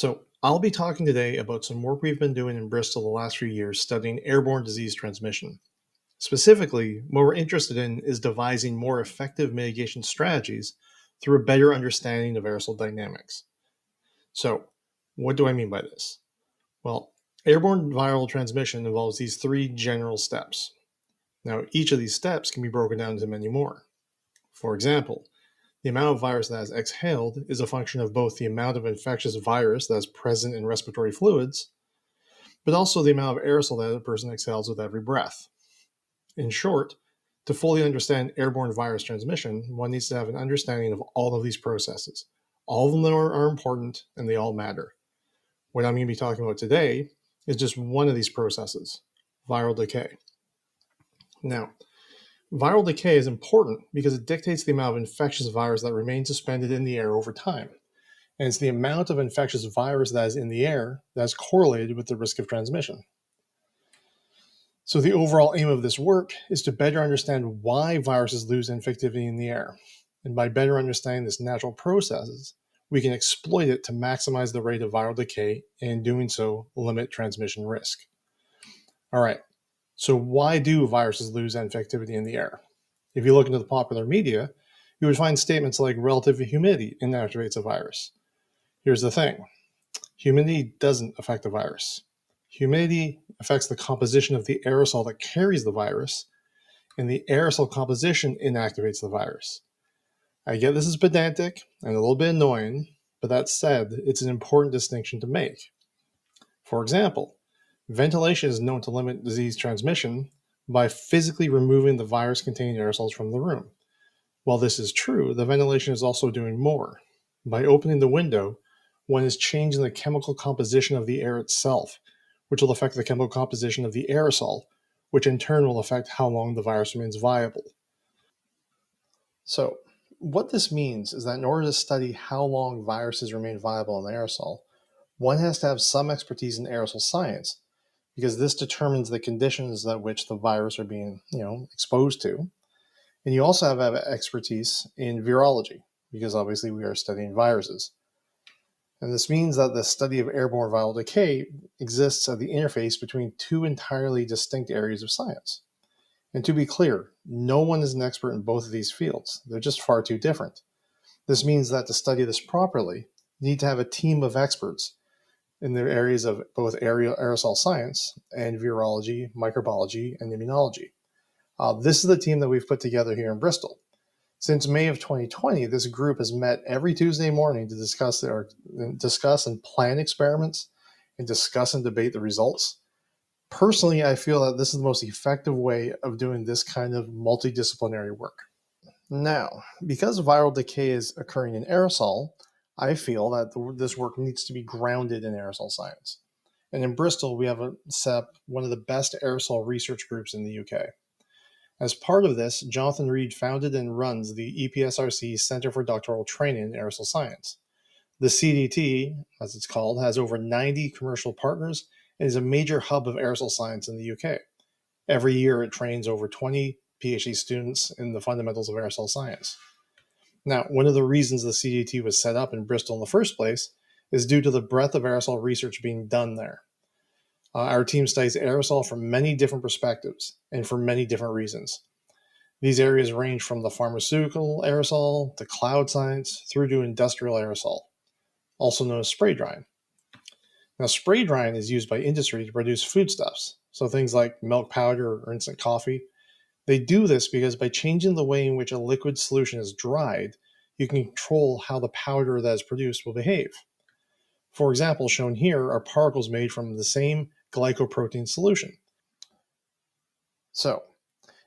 So, I'll be talking today about some work we've been doing in Bristol the last few years studying airborne disease transmission. Specifically, what we're interested in is devising more effective mitigation strategies through a better understanding of aerosol dynamics. So, what do I mean by this? Well, airborne viral transmission involves these three general steps. Now, each of these steps can be broken down into many more. For example, the amount of virus that is exhaled is a function of both the amount of infectious virus that is present in respiratory fluids, but also the amount of aerosol that a person exhales with every breath. In short, to fully understand airborne virus transmission, one needs to have an understanding of all of these processes. All of them are important and they all matter. What I'm going to be talking about today is just one of these processes, viral decay. Now, viral decay is important because it dictates the amount of infectious virus that remains suspended in the air over time. And it's the amount of infectious virus that is in the air that is correlated with the risk of transmission. So the overall aim of this work is to better understand why viruses lose infectivity in the air. And by better understanding this natural processes, we can exploit it to maximize the rate of viral decay and in doing so limit transmission risk. All right, so why do viruses lose infectivity in the air? If you look into the popular media, you would find statements like relative humidity inactivates a virus. Here's the thing. Humidity doesn't affect the virus. Humidity affects the composition of the aerosol that carries the virus, and the aerosol composition inactivates the virus. I get this is pedantic and a little bit annoying, but that said, it's an important distinction to make. For example, ventilation is known to limit disease transmission by physically removing the virus-containing aerosols from the room. While this is true, the ventilation is also doing more. By opening the window, one is changing the chemical composition of the air itself, which will affect the chemical composition of the aerosol, which in turn will affect how long the virus remains viable. So, what this means is that in order to study how long viruses remain viable in the aerosol, one has to have some expertise in aerosol science, because this determines the conditions at which the virus are being, exposed to. And you also have expertise in virology, because obviously we are studying viruses. And this means that the study of airborne viral decay exists at the interface between two entirely distinct areas of science. And to be clear, no one is an expert in both of these fields. They're just far too different. This means that to study this properly, you need to have a team of experts in the areas of both aerosol science and virology, microbiology, and immunology. This is the team that we've put together here in Bristol. Since May of 2020, this group has met every Tuesday morning to discuss and plan experiments and discuss and debate the results. Personally, I feel that this is the most effective way of doing this kind of multidisciplinary work. Now, because viral decay is occurring in aerosol, I feel that this work needs to be grounded in aerosol science. And in Bristol, we have set up one of the best aerosol research groups in the UK. As part of this, Jonathan Reed founded and runs the EPSRC Center for Doctoral Training in Aerosol Science. The CDT, as it's called, has over 90 commercial partners and is a major hub of aerosol science in the UK. Every year, it trains over 20 PhD students in the fundamentals of aerosol science. Now, one of the reasons the CDT was set up in Bristol in the first place is due to the breadth of aerosol research being done there. Our team studies aerosol from many different perspectives and for many different reasons. These areas range from the pharmaceutical aerosol to cloud science through to industrial aerosol, also known as spray drying. Now, spray drying is used by industry to produce foodstuffs, so things like milk powder or instant coffee. They do this because by changing the way in which a liquid solution is dried, you can control how the powder that is produced will behave. For example, shown here are particles made from the same glycoprotein solution. So,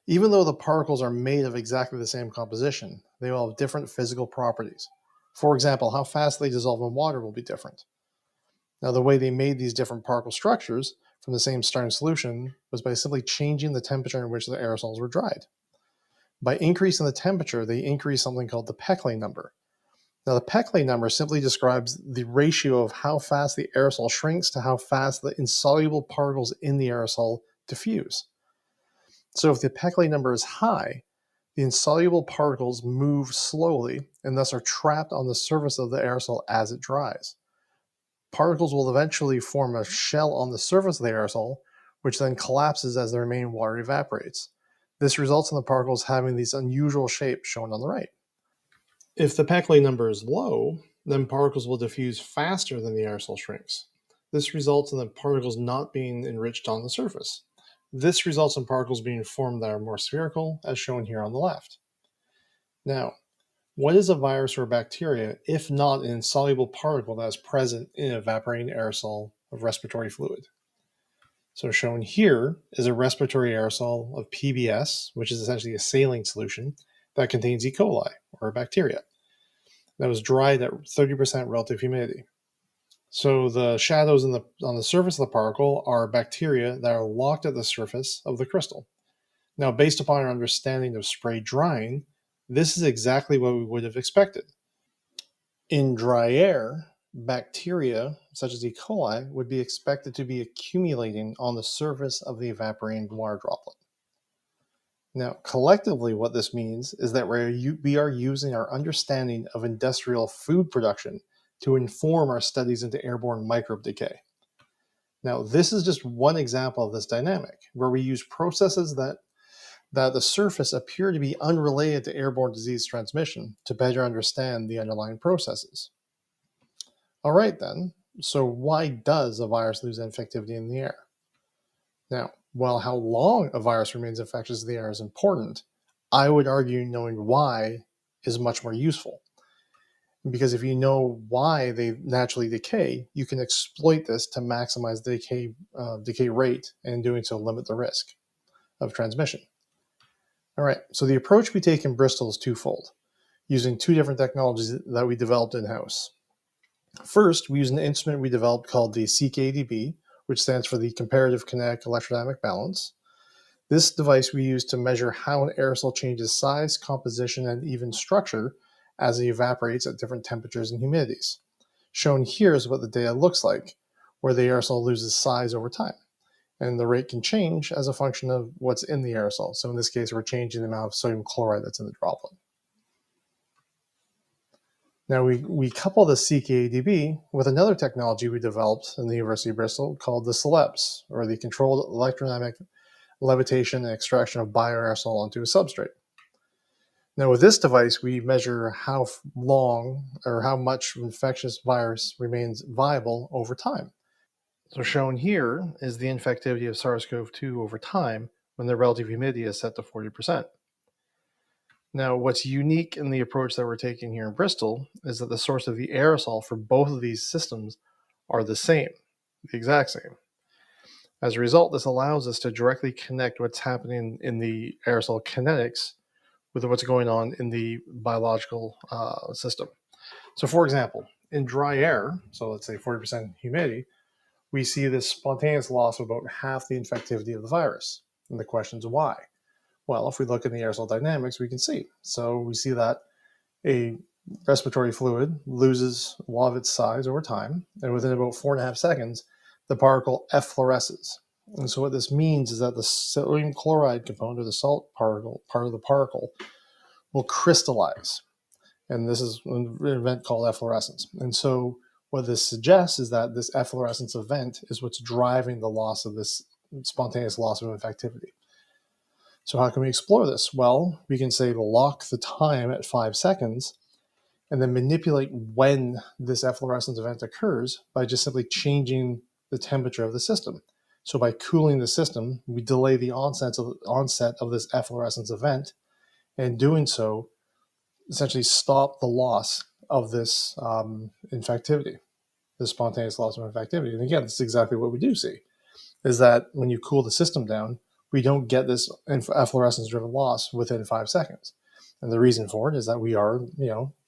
even though the particles are made of exactly the same composition, they will have different physical properties. For example, how fast they dissolve in water will be different. Now, the way they made these different particle structures from the same starting solution was by simply changing the temperature in which the aerosols were dried. By increasing the temperature, they increase something called the Peclet number. Now, the Peclet number simply describes the ratio of how fast the aerosol shrinks to how fast the insoluble particles in the aerosol diffuse. So if the Peclet number is high, the insoluble particles move slowly and thus are trapped on the surface of the aerosol as it dries. particles will eventually form a shell on the surface of the aerosol, which then collapses as the remaining water evaporates. This results in the particles having these unusual shapes shown on the right. If the Peckley number is low, then particles will diffuse faster than the aerosol shrinks. This results in the particles not being enriched on the surface. This results in particles being formed that are more spherical, as shown here on the left. Now, what is a virus or bacteria if not an insoluble particle that is present in an evaporating aerosol of respiratory fluid? So shown here is a respiratory aerosol of PBS, which is essentially a saline solution that contains E. coli, or a bacteria, that was dried at 30% relative humidity. So the shadows on the surface of the particle are bacteria that are locked at the surface of the crystal. Now, based upon our understanding of spray drying, this is exactly what we would have expected. In dry air, bacteria such as E. coli would be expected to be accumulating on the surface of the evaporating water droplet. Now, collectively, what this means is that we are using our understanding of industrial food production to inform our studies into airborne microbe decay. Now, this is just one example of this dynamic, where we use processes that the surface appear to be unrelated to airborne disease transmission to better understand the underlying processes. All right, then, so why does a virus lose infectivity in the air? Now, while how long a virus remains infectious in the air is important, I would argue knowing why is much more useful. Because if you know why they naturally decay, you can exploit this to maximize the decay rate, and in doing so limit the risk of transmission. All right, so the approach we take in Bristol is twofold, using two different technologies that we developed in-house. First, we use an instrument we developed called the CKDB, which stands for the Comparative Kinetic Electrodynamic Balance. This device we use to measure how an aerosol changes size, composition, and even structure as it evaporates at different temperatures and humidities. Shown here is what the data looks like, where the aerosol loses size over time. And the rate can change as a function of what's in the aerosol. So in this case, we're changing the amount of sodium chloride that's in the droplet. Now we couple the CKDB with another technology we developed in the University of Bristol called the CELEBS, or the Controlled Electrodynamic Levitation and Extraction of Bioaerosol onto a Substrate. Now with this device, we measure how long or how much infectious virus remains viable over time. So shown here is the infectivity of SARS-CoV-2 over time when the relative humidity is set to 40%. Now, what's unique in the approach that we're taking here in Bristol is that the source of the aerosol for both of these systems are the same, the exact same. As a result, this allows us to directly connect what's happening in the aerosol kinetics with what's going on in the biological system. So for example, in dry air, so let's say 40% humidity, we see this spontaneous loss of about half the infectivity of the virus. And the question is why? Well, if we look in the aerosol dynamics, we can see. So we see that a respiratory fluid loses a lot of its size over time, and within about 4.5 seconds, the particle effloresces. And so what this means is that the sodium chloride component, or the salt particle, part of the particle, will crystallize. And this is an event called efflorescence. And so what this suggests is that this efflorescence event is what's driving the loss of this spontaneous loss of infectivity. So how can we explore this? Well, we can say lock the time at 5 seconds and then manipulate when this efflorescence event occurs by just simply changing the temperature of the system. So by cooling the system, we delay the onset of this efflorescence event, and doing so, essentially stop the loss of this infectivity, this spontaneous loss of infectivity. And again, that's exactly what we do see, is that when you cool the system down, we don't get this efflorescence-driven loss within 5 seconds. And the reason for it is that we are,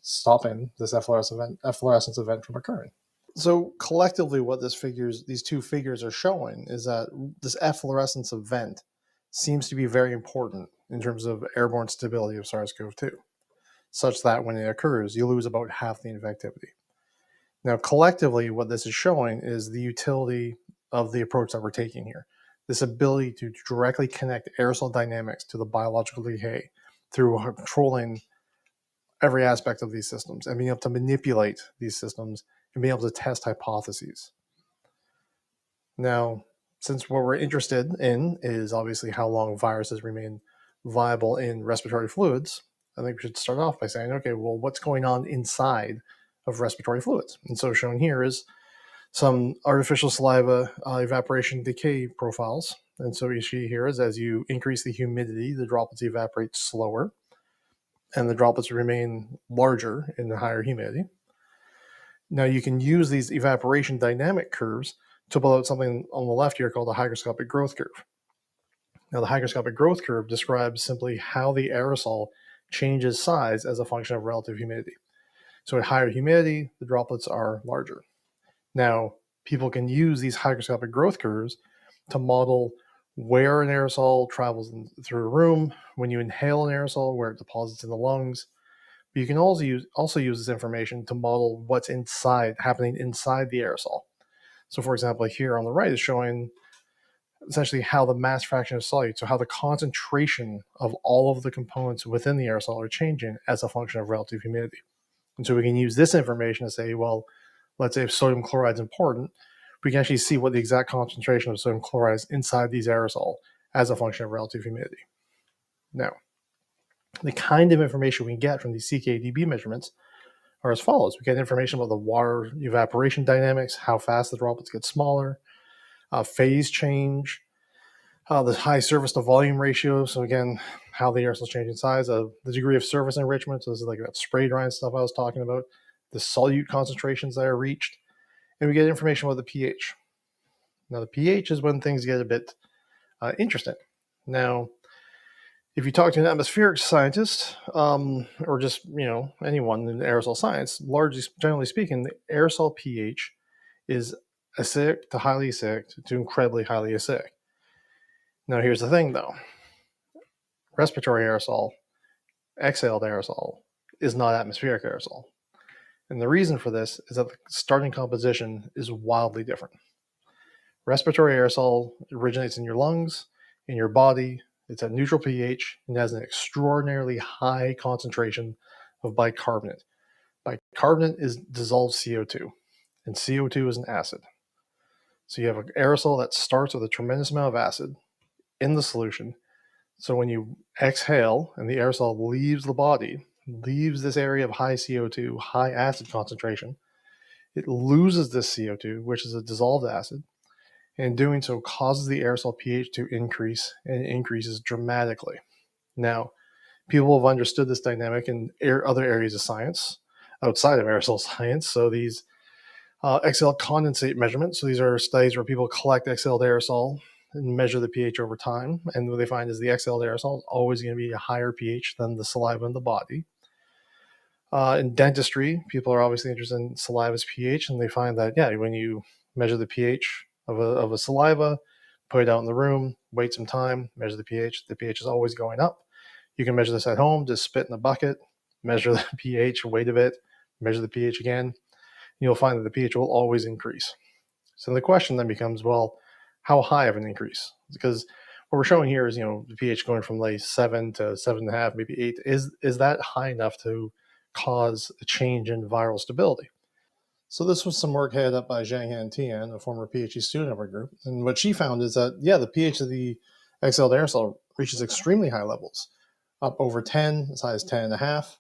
stopping this efflorescence event from occurring. So collectively, what these two figures are showing is that this efflorescence event seems to be very important in terms of airborne stability of SARS-CoV-2, such that when it occurs, you lose about half the infectivity. Now, collectively, what this is showing is the utility of the approach that we're taking here. This ability to directly connect aerosol dynamics to the biological decay through controlling every aspect of these systems and being able to manipulate these systems and being able to test hypotheses. Now, since what we're interested in is obviously how long viruses remain viable in respiratory fluids, I think we should start off by saying, okay, well, what's going on inside of respiratory fluids? And so shown here is some artificial saliva evaporation decay profiles. And so what you see here is as you increase the humidity, the droplets evaporate slower, and the droplets remain larger in the higher humidity. Now you can use these evaporation dynamic curves to pull out something on the left here called a hygroscopic growth curve. Now the hygroscopic growth curve describes simply how the aerosol changes size as a function of relative humidity. So at higher humidity, the droplets are larger. Now, people can use these hygroscopic growth curves to model where an aerosol travels through a room, when you inhale an aerosol, where it deposits in the lungs. But you can also use this information to model what's happening inside the aerosol. So for example, here on the right is showing essentially how the mass fraction of solute, so how the concentration of all of the components within the aerosol are changing as a function of relative humidity. And so we can use this information to say, well, let's say if sodium chloride is important, we can actually see what the exact concentration of sodium chloride is inside these aerosol as a function of relative humidity. Now, the kind of information we get from these CKDB measurements are as follows. We get information about the water evaporation dynamics, how fast the droplets get smaller, phase change, the high surface to volume ratio. So again, how the aerosol's changing size, the degree of surface enrichment. So this is like that spray drying stuff I was talking about, the solute concentrations that are reached, and we get information about the pH. Now the pH is when things get a bit interesting. Now, if you talk to an atmospheric scientist, or just anyone in aerosol science, generally speaking, the aerosol pH is acidic to highly acidic to incredibly highly acidic. Now here's the thing though. Respiratory aerosol, exhaled aerosol, is not atmospheric aerosol. And the reason for this is that the starting composition is wildly different. Respiratory aerosol originates in your lungs, in your body. It's at neutral pH and has an extraordinarily high concentration of bicarbonate. Bicarbonate is dissolved CO2, and CO2 is an acid. So you have an aerosol that starts with a tremendous amount of acid in the solution. So when you exhale and the aerosol leaves the body, leaves this area of high CO2, high acid concentration, it loses this CO2, which is a dissolved acid, and in doing so causes the aerosol pH to increase, and it increases dramatically. Now, people have understood this dynamic in other areas of science outside of aerosol science. So these exhaled condensate measurements, so these are studies where people collect exhaled aerosol and measure the pH over time. And what they find is the exhaled aerosol is always going to be a higher pH than the saliva in the body. In dentistry, people are obviously interested in saliva's pH, and they find that, when you measure the pH of a saliva, put it out in the room, wait some time, measure the pH is always going up. You can measure this at home, just spit in a bucket, measure the pH, wait a bit, measure the pH again. You'll find that the pH will always increase. So the question then becomes, well, how high of an increase? Because what we're showing here is, the pH going from like 7 to 7.5, maybe 8. Is that high enough to cause a change in viral stability? So this was some work headed up by Zhang Tian, a former PhD student of our group. And what she found is that, the pH of the exhaled aerosol reaches extremely high levels, up over 10, as high as 10.5.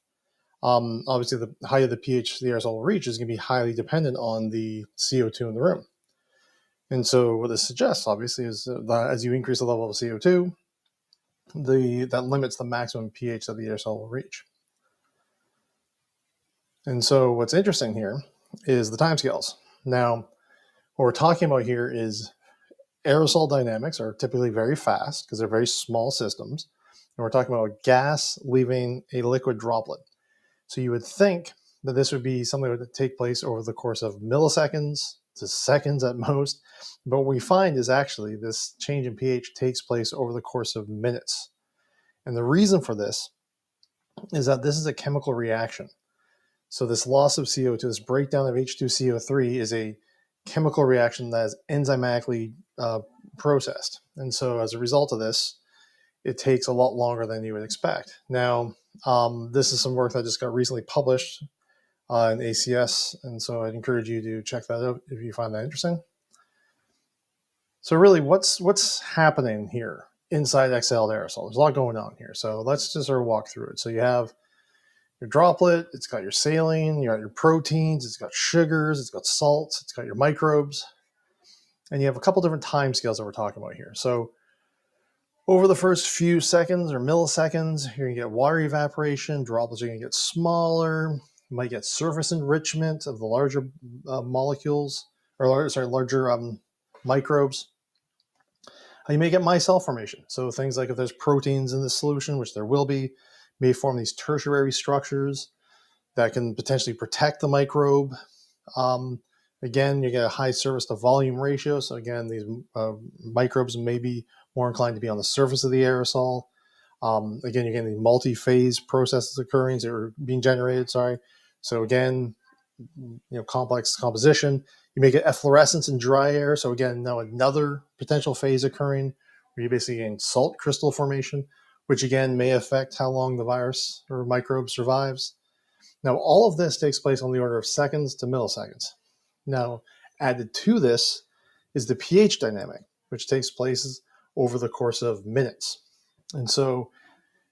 Obviously, the higher the pH the aerosol will reach is going to be highly dependent on the CO2 in the room. And so what this suggests, obviously, is that as you increase the level of CO2, that limits the maximum pH that the aerosol will reach. And so what's interesting here is the timescales. Now, what we're talking about here is aerosol dynamics are typically very fast because they're very small systems. And we're talking about gas leaving a liquid droplet. So you would think that this would be something that would take place over the course of milliseconds to seconds at most. But what we find is actually this change in pH takes place over the course of minutes. And the reason for this is that this is a chemical reaction. So this loss of CO2, this breakdown of H2CO3 is a chemical reaction that is enzymatically processed. And so as a result of this, it takes a lot longer than you would expect. Now, this is some work that just got recently published in ACS, and so I'd encourage you to check that out if you find that interesting. So really, what's happening here inside exhaled aerosol? There's a lot going on here, so let's just sort of walk through it. So you have your droplet, it's got your saline, you got your proteins, it's got sugars, it's got salts, it's got your microbes, and you have a couple different time scales that we're talking about here. So over the first few seconds or milliseconds, you're going to get water evaporation, droplets are going to get smaller, you might get surface enrichment of the larger molecules, or larger microbes. You may get micelle formation. So things like if there's proteins in this solution, which there will be, may form these tertiary structures that can potentially protect the microbe. Again, you get a high surface to volume ratio. So again, these microbes may be more inclined to be on the surface of the aerosol. Again, you're getting these multi-phase processes occurring or being generated, sorry. So again, complex composition. You may get efflorescence in dry air. So again, now another potential phase occurring where you're basically getting salt crystal formation, which again may affect how long the virus or microbe survives. Now, all of this takes place on the order of seconds to milliseconds. Now, added to this is the pH dynamic, which takes place over the course of minutes. And so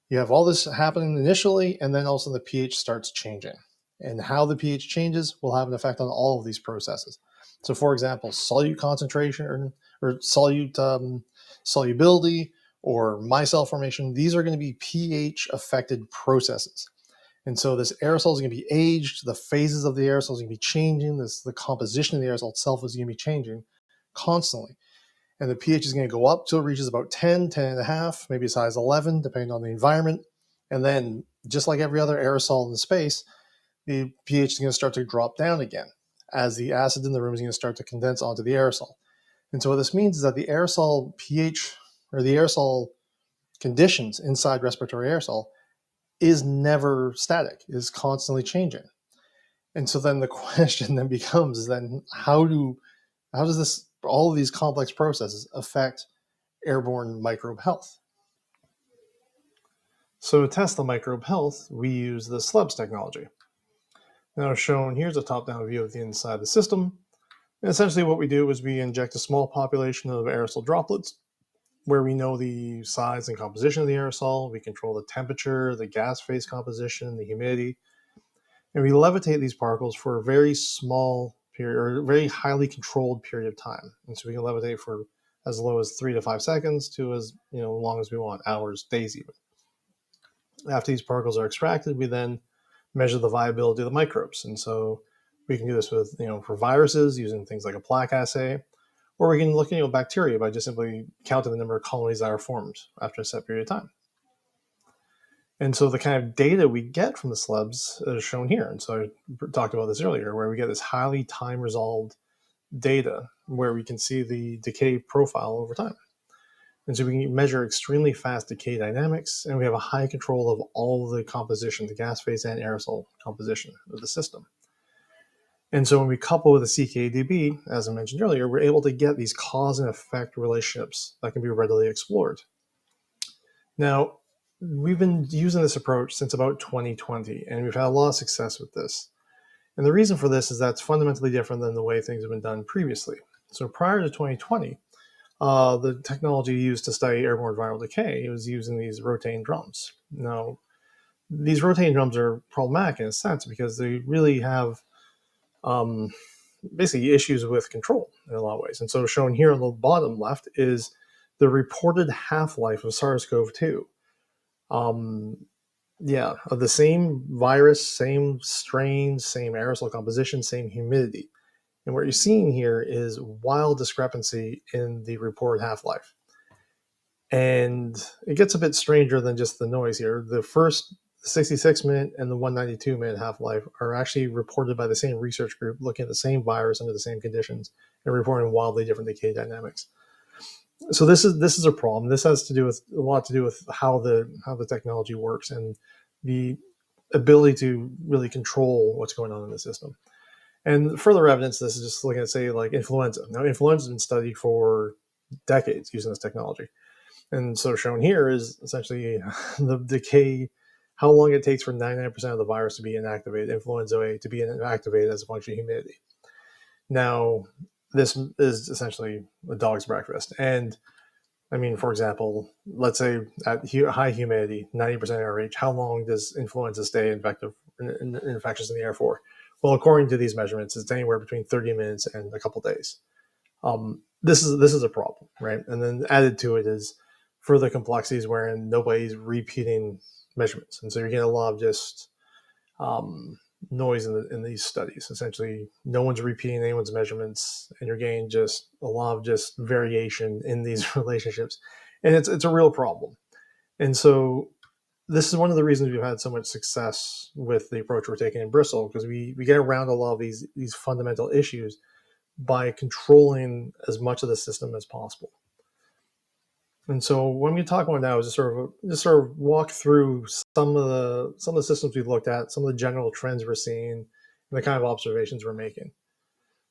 you have all this happening initially, and then also the pH starts changing. And how the pH changes will have an effect on all of these processes. So, for example, solute concentration or solute solubility or micelle formation, these are going to be pH affected processes. And so this aerosol is going to be aged, the phases of the aerosol is going to be changing, the composition of the aerosol itself is going to be changing constantly. And the pH is going to go up till it reaches about 10, 10 and a half, maybe as high as 11, depending on the environment. And then, just like every other aerosol in the space, the pH is going to start to drop down again as the acid in the room is going to start to condense onto the aerosol. And so what this means is that the aerosol pH or the aerosol conditions inside respiratory aerosol is never static, is constantly changing. And so then the question then becomes then how does this all of these complex processes affect airborne microbe health? So to test the microbe health, we use the SLEBS technology. Now shown here's a top-down view of the inside of the system. And essentially what we do is we inject a small population of aerosol droplets where we know the size and composition of the aerosol. We control the temperature, the gas phase composition, the humidity, and we levitate these particles for a very small period or a very highly controlled period of time. And so we can levitate for as low as 3 to 5 seconds to as long as we want, hours, days even. After these particles are extracted, we then measure the viability of the microbes. And so we can do this with, for viruses using things like a plaque assay, or we can look at bacteria by just simply counting the number of colonies that are formed after a set period of time. And so the kind of data we get from the SLEBS is shown here. And so I talked about this earlier, where we get this highly time-resolved data where we can see the decay profile over time. And so we can measure extremely fast decay dynamics, and we have a high control of all the composition, the gas phase and aerosol composition of the system. And so when we couple with a CKDB, as I mentioned earlier, we're able to get these cause and effect relationships that can be readily explored. Now, we've been using this approach since about 2020, and we've had a lot of success with this. And the reason for this is that it's fundamentally different than the way things have been done previously. So prior to 2020, the technology used to study airborne viral decay was using these rotating drums. Now, these rotating drums are problematic in a sense because they really have basically issues with control in a lot of ways. And so shown here on the bottom left is the reported half-life of SARS-CoV-2. Of the same virus, same strain, same aerosol composition, same humidity. And what you're seeing here is wild discrepancy in the reported half-life. And it gets a bit stranger than just the noise here. The first 66-minute and the 192-minute half-life are actually reported by the same research group looking at the same virus under the same conditions and reporting wildly different decay dynamics. So this is a problem. This has a lot to do with how the technology works and the ability to really control what's going on in the system. And further evidence, this is just looking at, say, like influenza. Now, influenza has been studied for decades using this technology. And so shown here is essentially the decay how long it takes for 99% of the virus to be inactivated, influenza A to be inactivated as a function of humidity. Now, this is essentially a dog's breakfast. And I mean, for example, let's say at high humidity, 90% RH, how long does influenza stay infectious in the air for? Well, according to these measurements, it's anywhere between 30 minutes and a couple days. This is a problem, right? And then added to it is further complexities wherein nobody's repeating measurements, and so you're getting a lot of just noise in these studies. Essentially, no one's repeating anyone's measurements, and you're getting just a lot of just variation in these relationships, and it's a real problem. And so this is one of the reasons we've had so much success with the approach we're taking in Bristol, because we get around a lot of these fundamental issues by controlling as much of the system as possible. And so what we talk about now is just sort of walk through some of the systems we've looked at, some of the general trends we're seeing, and the kind of observations we're making.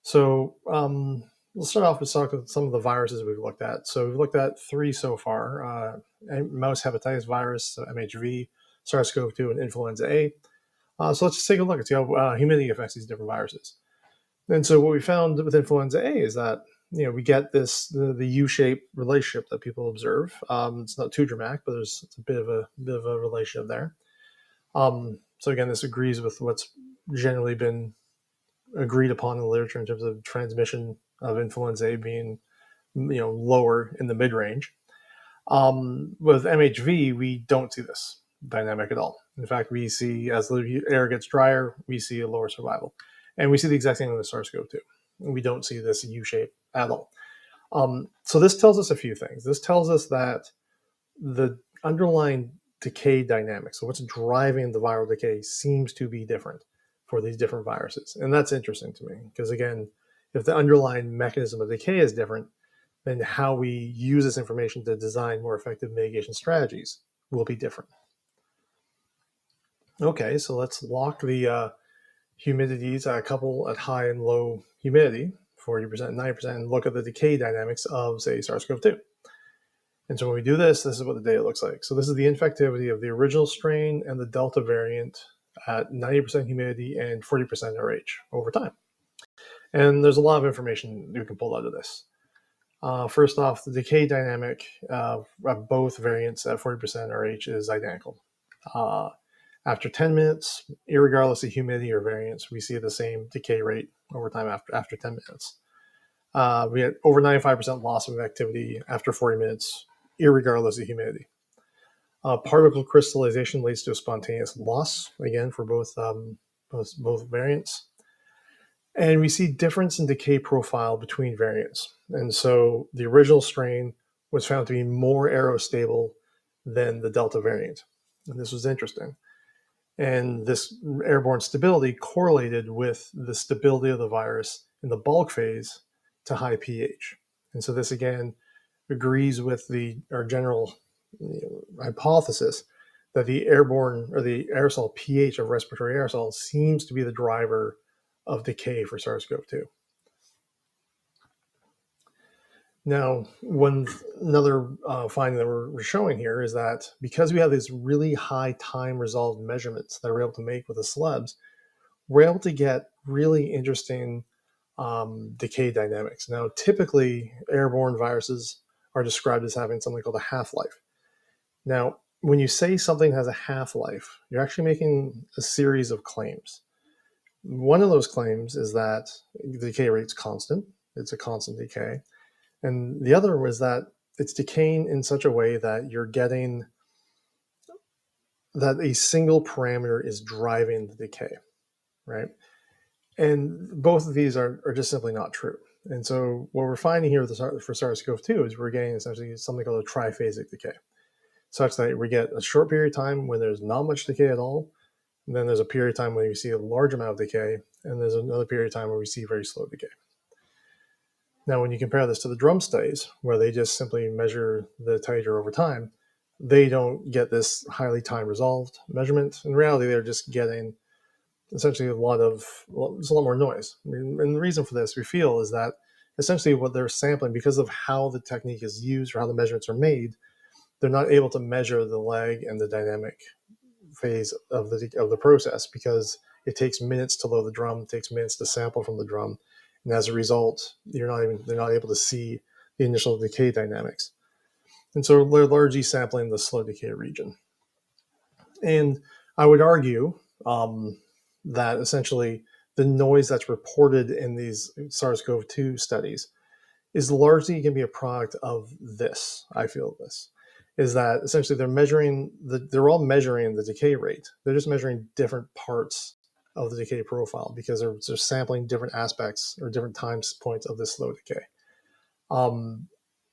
So we'll start off with some of the viruses we've looked at. So we've looked at 3 so far: mouse hepatitis virus, so MHV, SARS-CoV-2, and influenza A. So let's just take a look and see how humidity affects these different viruses. And so what we found with influenza A is that we get the U-shaped relationship that people observe. It's not too dramatic, but there's a bit of a relationship there. So again, this agrees with what's generally been agreed upon in the literature in terms of transmission of influenza A being lower in the mid-range. With MHV, we don't see this dynamic at all. In fact, we see as the air gets drier, we see a lower survival. And we see the exact same with SARS-CoV-2. We don't see this U-shape at all. So this tells us a few things. This tells us that the underlying decay dynamics, so what's driving the viral decay, seems to be different for these different viruses. And that's interesting to me, because again, if the underlying mechanism of decay is different, then how we use this information to design more effective mitigation strategies will be different. Okay, so let's lock the humidities at a couple at high and low humidity, 40% and 90%, and look at the decay dynamics of, say, SARS-CoV-2. And so when we do this is what the data looks like. So this is the infectivity of the original strain and the Delta variant at 90% humidity and 40% RH over time. And there's a lot of information you can pull out of this. First off, the decay dynamic of both variants at 40% RH is identical. After 10 minutes, irregardless of humidity or variance, we see the same decay rate over time after 10 minutes. We had over 95% loss of activity after 40 minutes, irregardless of humidity. Particle crystallization leads to a spontaneous loss, again, for both variants. And we see difference in decay profile between variants. And so the original strain was found to be more aerostable than the Delta variant. And this was interesting. And this airborne stability correlated with the stability of the virus in the bulk phase to high pH. And so this again agrees with our general hypothesis that the airborne or the aerosol pH of respiratory aerosols seems to be the driver of decay for SARS-CoV-2. Now, another finding that we're showing here is that because we have these really high time resolved measurements that we're able to make with the celebs, we're able to get really interesting decay dynamics. Now, typically, airborne viruses are described as having something called a half-life. Now, when you say something has a half-life, you're actually making a series of claims. One of those claims is that the decay rate's constant. It's a constant decay. And the other was that it's decaying in such a way that you're getting that a single parameter is driving the decay, right? And both of these are just simply not true. And so what we're finding here for SARS-CoV-2 is we're getting essentially something called a triphasic decay, such that we get a short period of time when there's not much decay at all, and then there's a period of time when you see a large amount of decay, and there's another period of time where we see very slow decay. Now, when you compare this to the drum studies, where they just simply measure the titer over time, they don't get this highly time-resolved measurement. In reality, they're just getting essentially there's a lot more noise. And the reason for this, we feel, is that essentially what they're sampling, because of how the technique is used or how the measurements are made, they're not able to measure the lag and the dynamic phase of the process, because it takes minutes to load the drum, it takes minutes to sample from the drum, and as a result, they're not able to see the initial decay dynamics. And so they're largely sampling the slow decay region. And I would argue that essentially the noise that's reported in these SARS-CoV-2 studies is largely going to be a product of this. I feel this is that essentially they're all measuring the decay rate. They're just measuring different parts of the decay profile because they're sampling different aspects or different time points of this slow decay.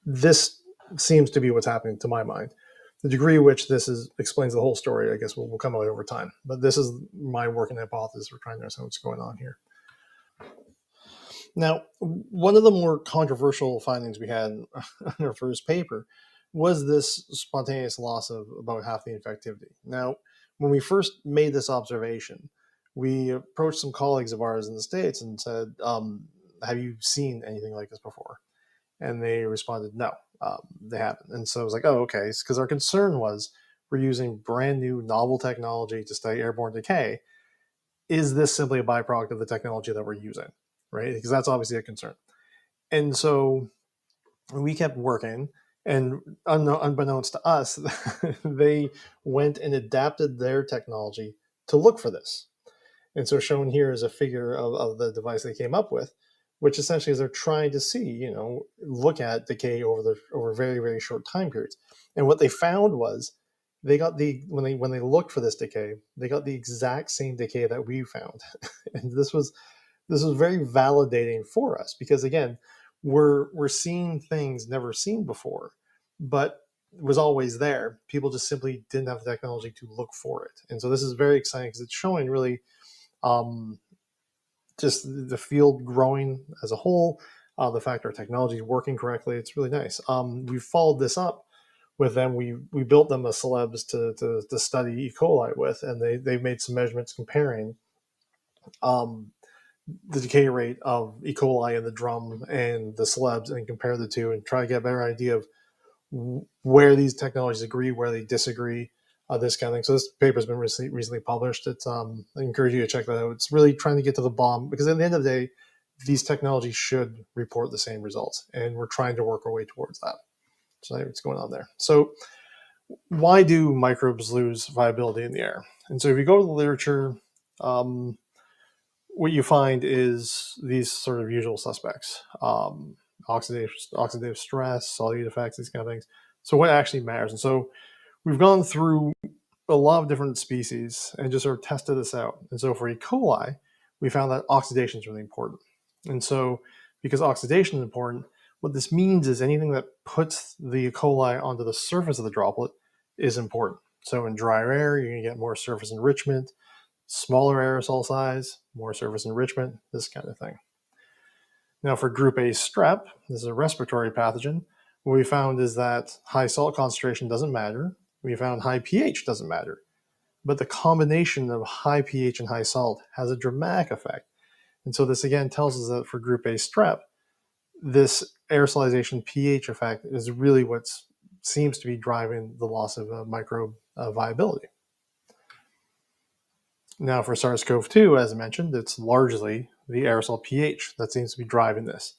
This seems to be what's happening to my mind. The degree to which this explains the whole story, I guess, will come out over time. But this is my working hypothesis for trying to understand what's going on here. Now, one of the more controversial findings we had in our first paper was this spontaneous loss of about half the infectivity. Now, when we first made this observation, we approached some colleagues of ours in the States and said, have you seen anything like this before? And they responded, no, they haven't. And so I was like, oh, okay. Because our concern was we're using brand new novel technology to study airborne decay. Is this simply a byproduct of the technology that we're using? Right? Because that's obviously a concern. And so we kept working, and unbeknownst to us, they went and adapted their technology to look for this. And so shown here is a figure of the device they came up with, which essentially is they're trying to see, look at decay over very, very short time periods. And what they found was they got when they looked for this decay, they got the exact same decay that we found. And this was very validating for us because, again, we're seeing things never seen before, but it was always there. People just simply didn't have the technology to look for it. And so this is very exciting because it's showing really just the field growing as a whole, the fact our technology is working correctly. It's really nice. We followed this up with them. We built them a celebs to study E. coli with, and they've made some measurements comparing the decay rate of E. coli in the drum and the celebs and compare the two and try to get a better idea of where these technologies agree, where they disagree, this kind of thing. So this paper's been recently published. It's I encourage you to check that out. It's really trying to get to the bottom because at the end of the day, these technologies should report the same results, and we're trying to work our way towards that. So that's what's going on there. So why do microbes lose viability in the air? And so if you go to the literature, what you find is these sort of usual suspects: oxidative stress, solute effects, these kind of things. So what actually matters? And so we've gone through a lot of different species and just sort of tested this out. And so for E. coli, we found that oxidation is really important. And so because oxidation is important, what this means is anything that puts the E. coli onto the surface of the droplet is important. So in drier air, you're going to get more surface enrichment, smaller aerosol size, more surface enrichment, this kind of thing. Now for group A strep, this is a respiratory pathogen. What we found is that high salt concentration doesn't matter. We found high pH doesn't matter. But the combination of high pH and high salt has a dramatic effect. And so this again tells us that for group A strep, this aerosolization pH effect is really what seems to be driving the loss of microbe viability. Now for SARS-CoV-2, as I mentioned, it's largely the aerosol pH that seems to be driving this.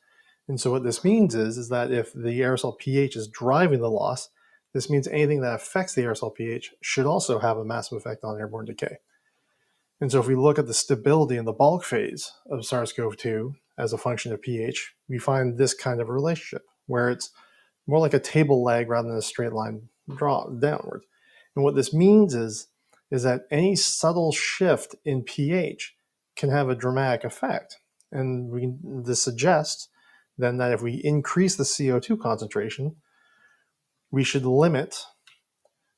And so what this means is that if the aerosol pH is driving the loss, this means anything that affects the aerosol pH should also have a massive effect on airborne decay. And so if we look at the stability in the bulk phase of SARS-CoV-2 as a function of pH, we find this kind of a relationship where it's more like a table leg rather than a straight line draw downward. And what this means is that any subtle shift in pH can have a dramatic effect. And this suggests then that if we increase the CO2 concentration, we should limit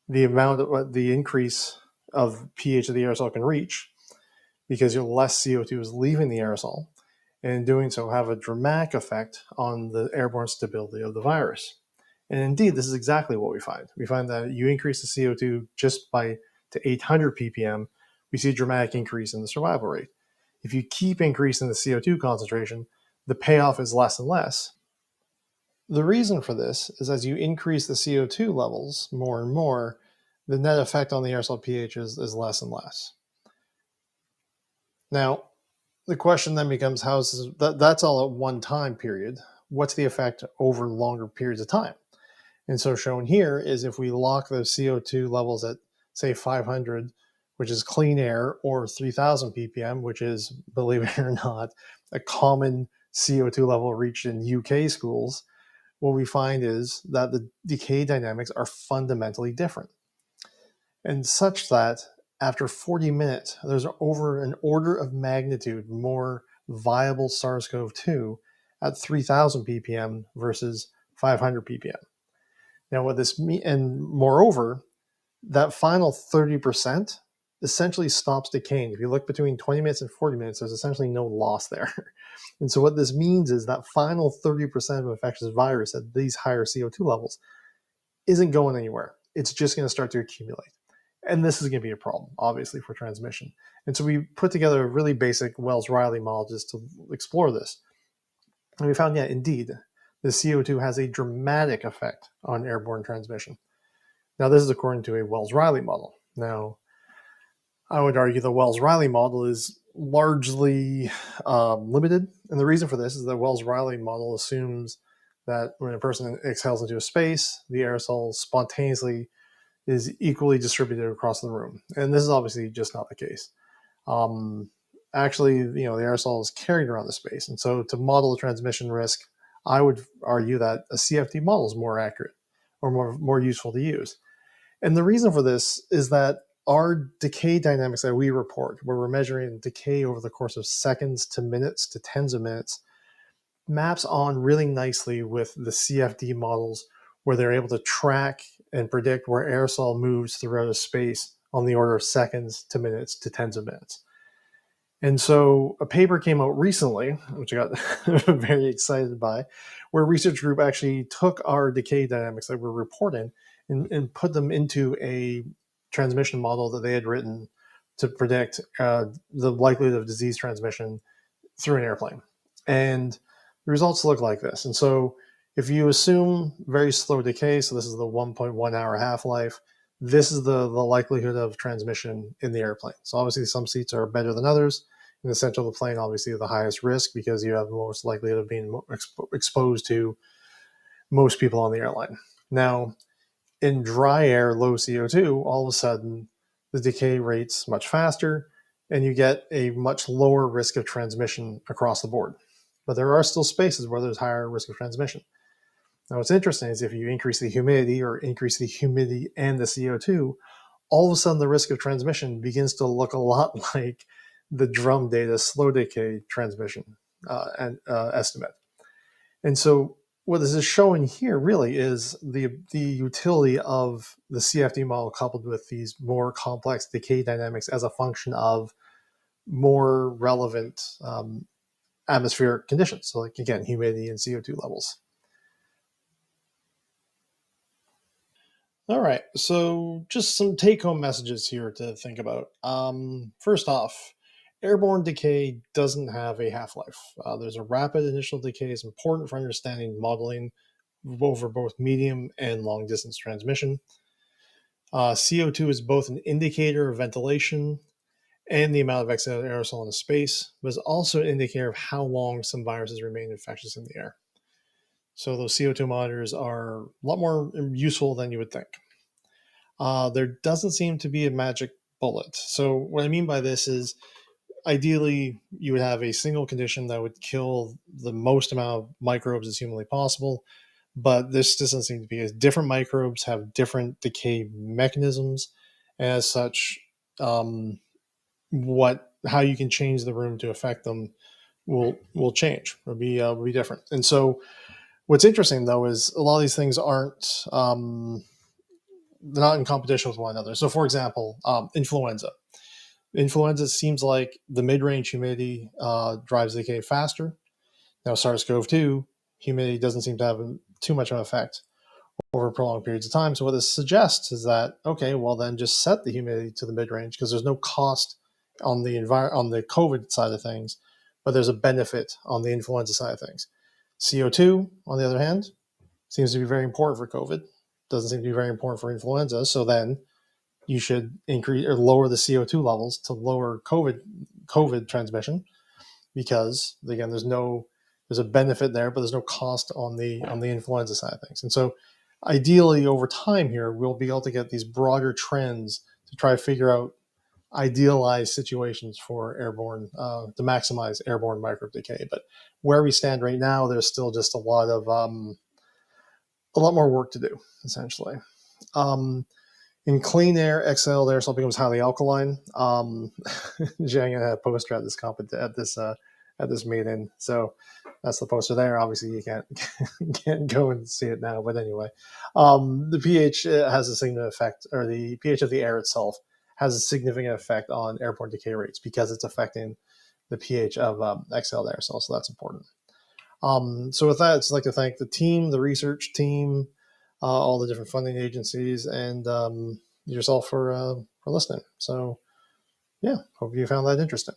the amount of the increase of pH that the aerosol can reach because less CO2 is leaving the aerosol, and in doing so have a dramatic effect on the airborne stability of the virus. And indeed, this is exactly what we find. We find that you increase the CO2 just to 800 ppm, we see a dramatic increase in the survival rate. If you keep increasing the CO2 concentration, the payoff is less and less. The reason for this is as you increase the CO2 levels more and more, the net effect on the aerosol pH is less and less. Now, the question then becomes, that's all at one time period. What's the effect over longer periods of time? And so shown here is if we lock those CO2 levels at, say, 500, which is clean air, or 3000 ppm, which is, believe it or not, a common CO2 level reached in UK schools, what we find is that the decay dynamics are fundamentally different. And such that after 40 minutes, there's over an order of magnitude more viable SARS-CoV-2 at 3000 ppm versus 500 ppm. Now, what this means, and moreover, that final 30% essentially stops decaying. If you look between 20 minutes and 40 minutes, there's essentially no loss there. And so what this means is that final 30% of infectious virus at these higher CO2 levels isn't going anywhere. It's just going to start to accumulate. And this is going to be a problem, obviously, for transmission. And so we put together a really basic Wells-Riley model just to explore this. And we found, yeah, indeed, the CO2 has a dramatic effect on airborne transmission. Now, this is according to a Wells-Riley model. Now, I would argue the Wells-Riley model is largely limited. And the reason for this is the Wells-Riley model assumes that when a person exhales into a space, the aerosol spontaneously is equally distributed across the room. And this is obviously just not the case. Actually, the aerosol is carried around the space. And so to model the transmission risk, I would argue that a CFD model is more accurate or more useful to use. And the reason for this is that our decay dynamics that we report, where we're measuring decay over the course of seconds to minutes to tens of minutes, maps on really nicely with the CFD models, where they're able to track and predict where aerosol moves throughout a space on the order of seconds to minutes to tens of minutes. And so a paper came out recently, which I got very excited by, where a research group actually took our decay dynamics that we're reporting and put them into a transmission model that they had written to predict the likelihood of disease transmission through an airplane. And the results look like this. And so if you assume very slow decay, so this is the 1.1 hour half-life, this is the likelihood of transmission in the airplane. So obviously some seats are better than others. In the center of the plane, obviously the highest risk because you have the most likelihood of being exposed to most people on the airline. Now, in dry air, low CO2, all of a sudden the decay rate's much faster and you get a much lower risk of transmission across the board. But there are still spaces where there's higher risk of transmission. Now, what's interesting is if you increase the humidity or increase the humidity and the CO2, all of a sudden the risk of transmission begins to look a lot like the drum data slow decay transmission estimate. And so what this is showing here really is the utility of the CFD model coupled with these more complex decay dynamics as a function of more relevant atmospheric conditions. So like, again, humidity and CO2 levels. All right, so just some take-home messages here to think about. First off, airborne decay doesn't have a half-life. There's a rapid initial decay is important for understanding modeling over both medium and long-distance transmission. CO2 is both an indicator of ventilation and the amount of exhaled aerosol in the space, but is also an indicator of how long some viruses remain infectious in the air. So those CO2 monitors are a lot more useful than you would think. There doesn't seem to be a magic bullet. So what I mean by this is ideally you would have a single condition that would kill the most amount of microbes as humanly possible, but this doesn't seem to be. As different microbes have different decay mechanisms, and as such, how you can change the room to affect them will change or be different. And so what's interesting though is a lot of these things aren't they're not in competition with one another. So for example, influenza. Influenza seems like the mid-range humidity drives decay faster. Now SARS-CoV-2 humidity doesn't seem to have too much of an effect over prolonged periods of time. So what this suggests is that, okay, well then just set the humidity to the mid-range because there's no cost on the on the COVID side of things, but there's a benefit on the influenza side of things. CO2, on the other hand, seems to be very important for COVID. Doesn't seem to be very important for influenza. So then you should increase or lower the CO2 levels to lower COVID transmission, because again, there's a benefit there, but there's no cost on the influenza side of things. And so ideally over time here, we'll be able to get these broader trends to try to figure out idealized situations for airborne, to maximize airborne microbe decay. But where we stand right now, there's still just a lot more work to do, essentially. In clean air, exhaled aerosol becomes highly alkaline. Zhang had a poster at this meeting, so that's the poster there. Obviously, you can't go and see it now, but anyway, the pH has a significant effect, or the pH of the air itself has a significant effect on airborne decay rates because it's affecting the pH of exhaled aerosol. So that's important. So with that, I'd just like to thank the team, the research team, all the different funding agencies, and yourself for listening. So yeah, hope you found that interesting.